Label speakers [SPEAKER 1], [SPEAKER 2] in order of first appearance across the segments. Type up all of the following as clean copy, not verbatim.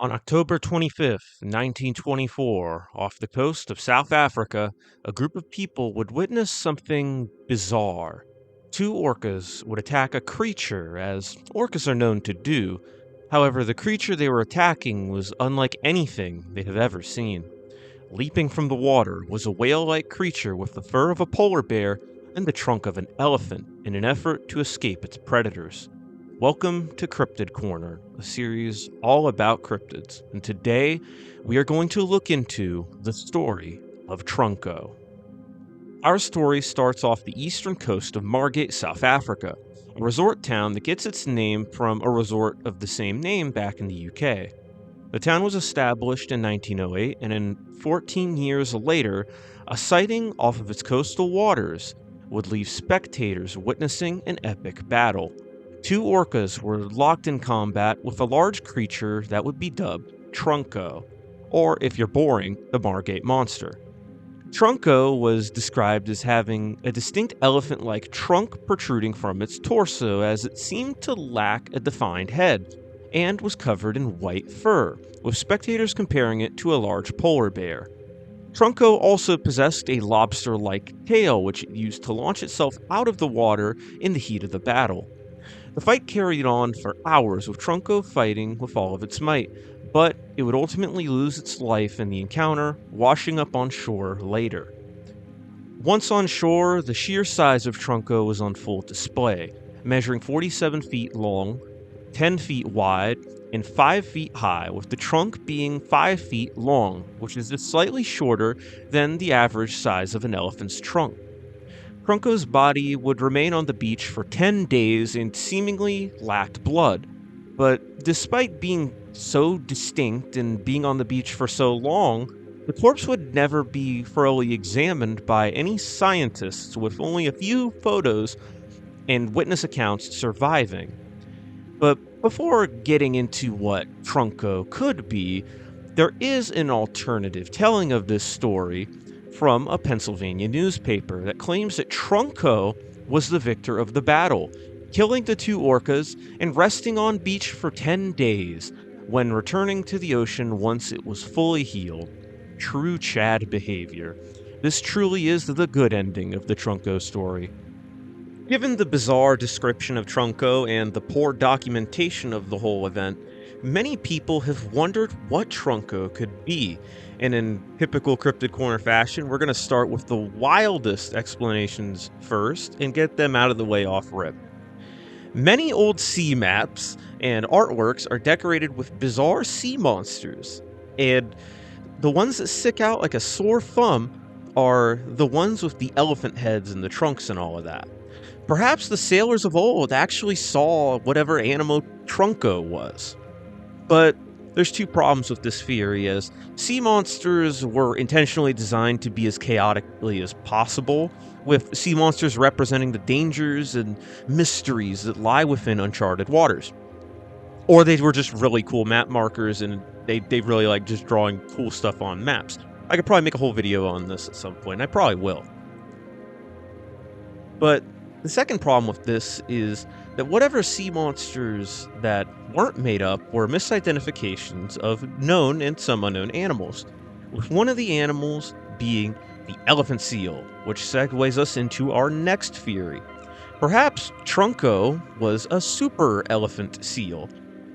[SPEAKER 1] On October 25th, 1924, off the coast of South Africa, a group of people would witness something bizarre. Two orcas would attack a creature, as orcas are known to do. However, the creature they were attacking was unlike anything they have ever seen. Leaping from the water was a whale-like creature with the fur of a polar bear and the trunk of an elephant in an effort to escape its predators. Welcome to Cryptid Corner, a series all about cryptids, and today we are going to look into the story of Trunko. Our story starts off the eastern coast of Margate, South Africa, a resort town that gets its name from a resort of the same name back in the UK. The town was established in 1908, and 14 years later, a sighting off of its coastal waters would leave spectators witnessing an epic battle. Two orcas were locked in combat with a large creature that would be dubbed Trunko, or if you're boring, the Margate Monster. Trunko was described as having a distinct elephant-like trunk protruding from its torso, as it seemed to lack a defined head, and was covered in white fur, with spectators comparing it to a large polar bear. Trunko also possessed a lobster-like tail, which it used to launch itself out of the water in the heat of the battle. The fight carried on for hours, with Trunko fighting with all of its might, but it would ultimately lose its life in the encounter, washing up on shore later. Once on shore, the sheer size of Trunko was on full display, measuring 47 feet long, 10 feet wide, and 5 feet high, with the trunk being 5 feet long, which is just slightly shorter than the average size of an elephant's trunk. Trunko's body would remain on the beach for 10 days and seemingly lacked blood, but despite being so distinct and being on the beach for so long, the corpse would never be thoroughly examined by any scientists, with only a few photos and witness accounts surviving. But before getting into what Trunko could be, there is an alternative telling of this story from a Pennsylvania newspaper that claims that Trunko was the victor of the battle, killing the two orcas and resting on beach for 10 days, when returning to the ocean once it was fully healed. True Chad behavior. This truly is the good ending of the Trunko story. Given the bizarre description of Trunko and the poor documentation of the whole event, many people have wondered what Trunko could be, and in typical Cryptid Corner fashion, we're going to start with the wildest explanations first and get them out of the way off rip. Many old sea maps and artworks are decorated with bizarre sea monsters, and the ones that stick out like a sore thumb are the ones with the elephant heads and the trunks and all of that. Perhaps the sailors of old actually saw whatever animal Trunko was. But there's two problems with this theory, as sea monsters were intentionally designed to be as chaotically as possible, with sea monsters representing the dangers and mysteries that lie within uncharted waters. Or they were just really cool map markers, and they really like just drawing cool stuff on maps. I could probably make a whole video on this at some point, and I probably will. But the second problem with this is that whatever sea monsters that weren't made up were misidentifications of known and some unknown animals, with one of the animals being the elephant seal, which segues us into our next theory. Perhaps Trunko was a super elephant seal,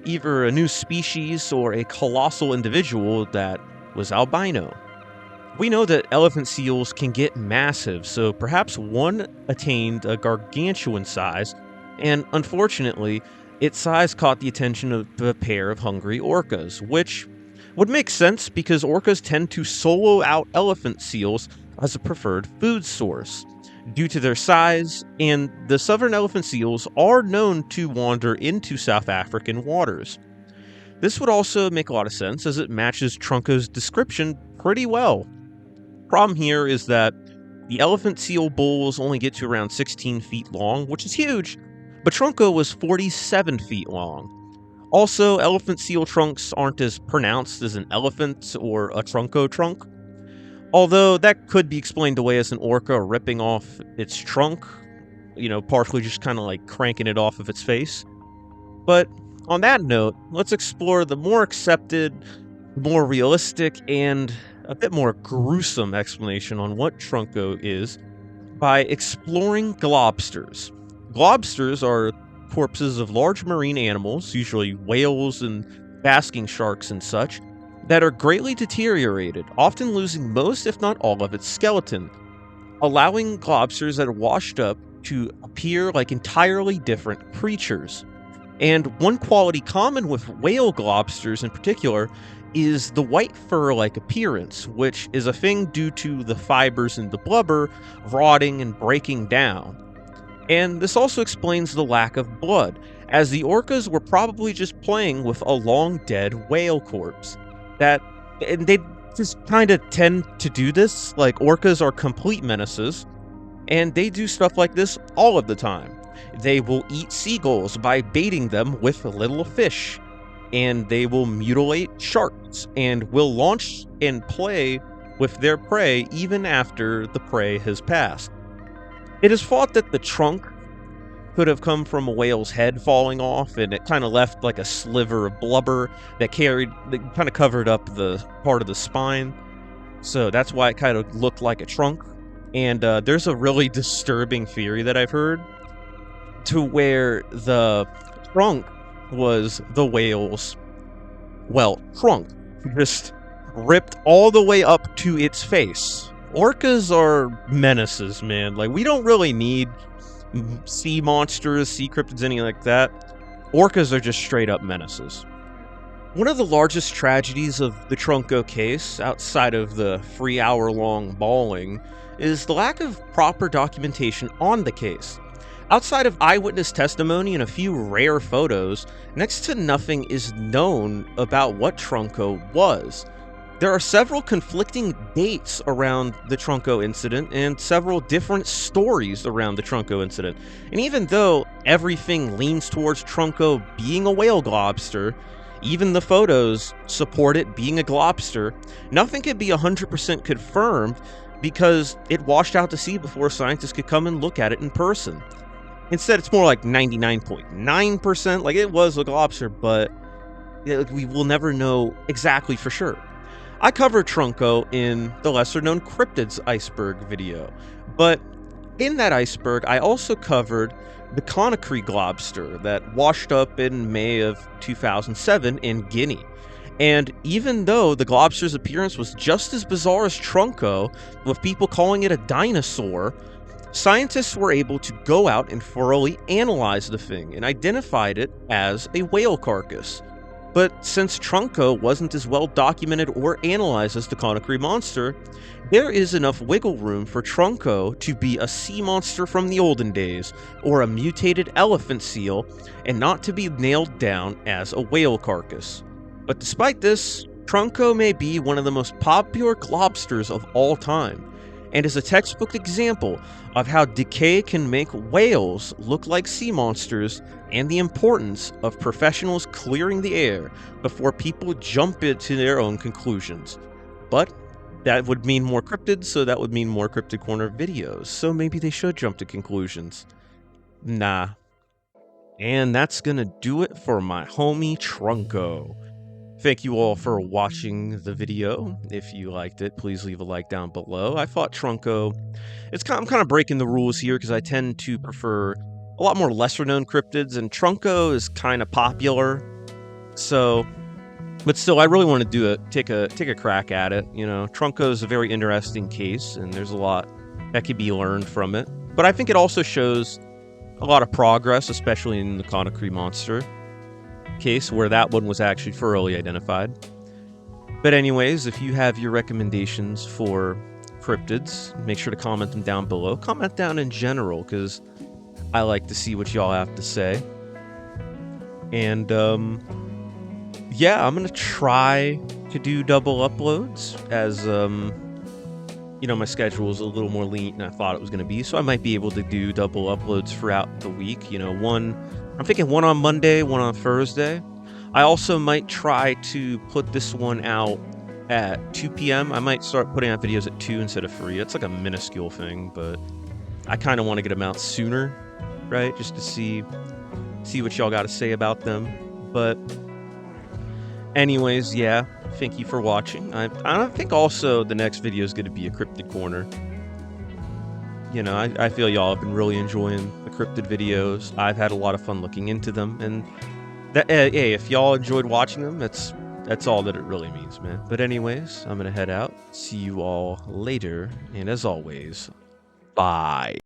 [SPEAKER 1] either a new species or a colossal individual that was albino. We know that elephant seals can get massive, so perhaps one attained a gargantuan size, and unfortunately, its size caught the attention of a pair of hungry orcas, which would make sense because orcas tend to solo out elephant seals as a preferred food source, due to their size, and the southern elephant seals are known to wander into South African waters. This would also make a lot of sense, as it matches Trunko's description pretty well. Problem here is that the elephant seal bulls only get to around 16 feet long, which is huge, but Trunko was 47 feet long. Also, elephant seal trunks aren't as pronounced as an elephant or a Trunko trunk, although that could be explained away as an orca ripping off its trunk, partially just kind of like cranking it off of its face. But on that note, let's explore the more accepted, more realistic, and a bit more gruesome explanation on what Trunko is by exploring globsters. Globsters are corpses of large marine animals, usually whales and basking sharks and such, that are greatly deteriorated, often losing most, if not all, of its skeleton, allowing globsters that are washed up to appear like entirely different creatures. And one quality common with whale globsters in particular is the white fur-like appearance, which is a thing due to the fibers in the blubber rotting and breaking down. And this also explains the lack of blood, as the orcas were probably just playing with a long-dead whale corpse. And they just kind of tend to do this, like orcas are complete menaces, and they do stuff like this all of the time. They will eat seagulls by baiting them with little fish, and they will mutilate sharks, and will launch and play with their prey even after the prey has passed. It is thought that the trunk could have come from a whale's head falling off, and it kind of left like a sliver of blubber that kind of covered up the part of the spine. So that's why it kind of looked like a trunk. And there's a really disturbing theory that I've heard to where the trunk was the whale's, well, trunk, just ripped all the way up to its face. Orcas are menaces, man. Like, we don't really need sea monsters, sea cryptids, anything like that. Orcas are just straight up menaces. One of the largest tragedies of the Trunko case, outside of the 3-hour-long mauling, is the lack of proper documentation on the case. Outside of eyewitness testimony and a few rare photos, next to nothing is known about what Trunko was. There are several conflicting dates around the Trunko incident and several different stories around the Trunko incident. And even though everything leans towards Trunko being a whale globster, even the photos support it being a globster, nothing could be 100% confirmed because it washed out to sea before scientists could come and look at it in person. Instead, it's more like 99.9%, like it was a globster, but we will never know exactly for sure. I covered Trunko in the lesser-known Cryptids iceberg video, but in that iceberg, I also covered the conakry globster that washed up in May of 2007 in Guinea. And even though the globster's appearance was just as bizarre as Trunko, with people calling it a dinosaur, scientists were able to go out and thoroughly analyze the thing and identified it as a whale carcass. But since Trunko wasn't as well documented or analyzed as the conakry monster, there is enough wiggle room for Trunko to be a sea monster from the olden days, or a mutated elephant seal, and not to be nailed down as a whale carcass. But despite this, Trunko may be one of the most popular globsters of all time, and is a textbook example of how decay can make whales look like sea monsters, and the importance of professionals clearing the air before people jump into their own conclusions. But that would mean more cryptids, so that would mean more Cryptid Corner videos, so maybe they should jump to conclusions. Nah. And that's gonna do it for my homie Trunko. Thank you all for watching the video. If you liked it, please leave a like down below. I thought Trunko... I'm kind of breaking the rules here because I tend to prefer a lot more lesser-known cryptids, and Trunko is kind of popular. So, but still, I really want to take a crack at it. You know, Trunko is a very interesting case, and there's a lot that could be learned from it. But I think it also shows a lot of progress, especially in the conakry monster case, where that one was actually thoroughly identified. But anyways, if you have your recommendations for cryptids, make sure to comment them down below. Comment down in general, because I like to see what y'all have to say. And yeah, I'm gonna try to do double uploads, as you know, my schedule is a little more lean than I thought it was gonna be, so I might be able to do double uploads throughout the week. You know, I'm thinking one on Monday, one on Thursday. I also might try to put this one out at 2 p.m. I might start putting out videos at 2 instead of 3. It's like a minuscule thing, but I kind of want to get them out sooner, right? Just to see what y'all got to say about them. But anyways, yeah, thank you for watching. I think also the next video is going to be a Cryptid Corner. You know, I feel y'all have been really enjoying the cryptid videos. I've had a lot of fun looking into them, and that hey, if y'all enjoyed watching them, that's all that it really means, man. But anyways, I'm gonna head out. See you all later, and as always, bye.